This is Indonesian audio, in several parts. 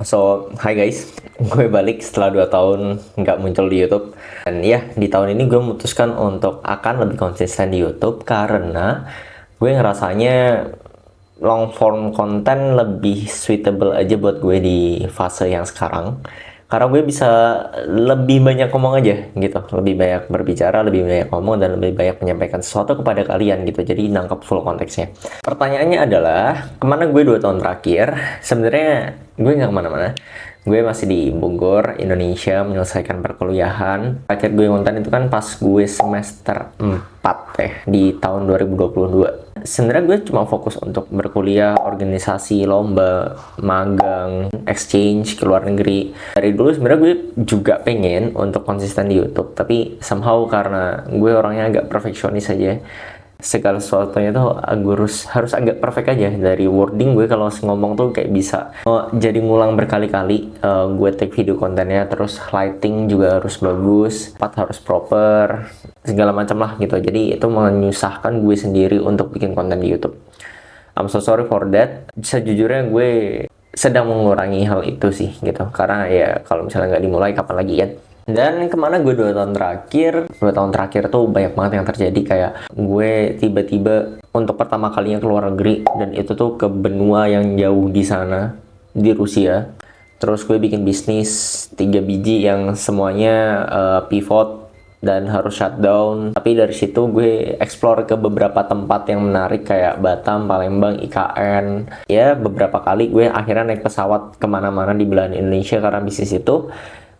So, hi guys, gue balik setelah 2 tahun nggak muncul di YouTube. Dan ya, di tahun ini gue memutuskan untuk akan lebih konsisten di YouTube karena gue ngerasanya long form konten lebih suitable aja buat gue di fase yang sekarang. Karena gue bisa lebih banyak ngomong aja gitu, lebih banyak berbicara, lebih banyak ngomong, dan lebih banyak menyampaikan sesuatu kepada kalian gitu. Jadi nangkep full konteksnya. Pertanyaannya adalah, kemana gue 2 tahun terakhir? Sebenarnya gue nggak kemana-mana. Gue masih di Bogor, Indonesia, menyelesaikan perkuliahan. Akhir gue konten itu kan pas gue semester 4 di tahun 2022. Sebenarnya gue cuma fokus untuk berkuliah, organisasi, lomba, magang, exchange ke luar negeri. Dari dulu sebenarnya gue juga pengen untuk konsisten di YouTube, tapi somehow karena gue orangnya agak perfeksionis aja, segala sesuatunya tuh harus agak perfect aja. Dari wording gue kalau ngomong tuh kayak bisa jadi ngulang berkali-kali. Gue take video kontennya, terus lighting juga harus bagus, part harus proper, segala macam lah gitu. Jadi itu menyusahkan gue sendiri untuk bikin konten di YouTube. I'm so sorry for that. Sejujurnya gue sedang mengurangi hal itu sih gitu, karena ya kalau misalnya nggak dimulai kapan lagi kan. Dan kemana gue 2 tahun terakhir tuh banyak banget yang terjadi. Kayak gue tiba-tiba untuk pertama kalinya keluar negeri, dan itu tuh ke benua yang jauh di sana, di Rusia. Terus gue bikin bisnis 3 biji yang semuanya pivot dan harus shutdown. Tapi dari situ gue explore ke beberapa tempat yang menarik kayak Batam, Palembang, IKN. Ya beberapa kali gue akhirnya naik pesawat kemana-mana di belahan Indonesia karena bisnis itu.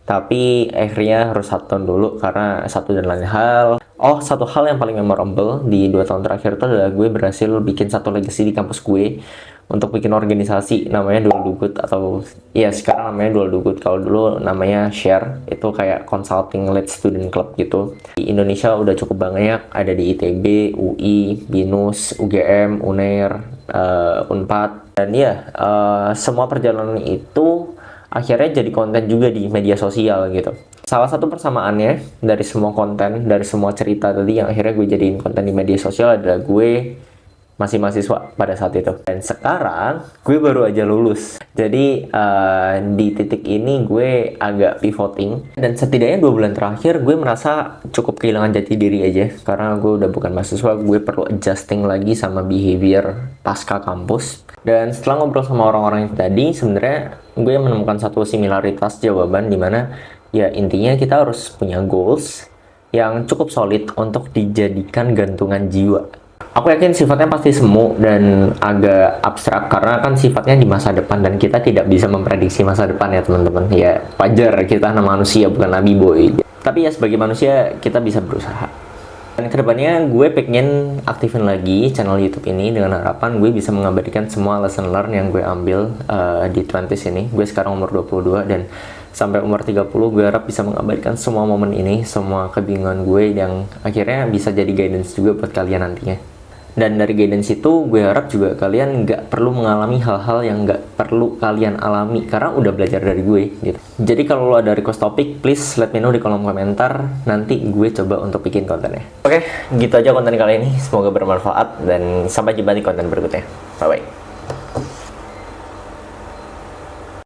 Tapi akhirnya harus shutdown dulu karena satu dan lain hal. Oh, satu hal yang paling memorable di 2 tahun terakhir itu adalah gue berhasil bikin satu legacy di kampus gue untuk bikin organisasi namanya Dual Do Good, atau ya sekarang namanya Dual Do Good. Kalau dulu namanya Share, itu kayak consulting lead student club gitu. Di Indonesia udah cukup banyak, ada di ITB, UI, BINUS, UGM, UNER, Unpad. Dan ya, semua perjalanan itu akhirnya jadi konten juga di media sosial gitu. Salah satu persamaannya dari semua konten, dari semua cerita tadi yang akhirnya gue jadiin konten di media sosial adalah gue masih mahasiswa pada saat itu. Dan sekarang gue baru aja lulus. Jadi di titik ini gue agak pivoting. Dan setidaknya 2 bulan terakhir gue merasa cukup kehilangan jati diri aja. Karena gue udah bukan mahasiswa, gue perlu adjusting lagi sama behavior pasca kampus. Dan setelah ngobrol sama orang-orang yang tadi, sebenarnya gue menemukan satu similaritas jawaban, dimana ya intinya kita harus punya goals yang cukup solid untuk dijadikan gantungan jiwa. Aku yakin sifatnya pasti semu dan agak abstrak karena kan sifatnya di masa depan, dan kita tidak bisa memprediksi masa depan ya teman-teman. Ya wajar, kita manusia bukan nabi boy. Tapi ya sebagai manusia kita bisa berusaha. Dan kedepannya gue pengen aktifin lagi channel YouTube ini dengan harapan gue bisa mengabadikan semua lesson learn yang gue ambil di 20s ini. Gue sekarang umur 22 dan sampai umur 30 gue harap bisa mengabadikan semua momen ini, semua kebingungan gue yang akhirnya bisa jadi guidance juga buat kalian nantinya. Dan dari guidance itu gue harap juga kalian nggak perlu mengalami hal-hal yang nggak perlu kalian alami karena udah belajar dari gue gitu. Jadi kalau lo ada request topik, please let me know di kolom komentar. Nanti gue coba untuk bikin kontennya. Oke, gitu aja konten kali ini. Semoga bermanfaat dan sampai jumpa di konten berikutnya. Bye bye.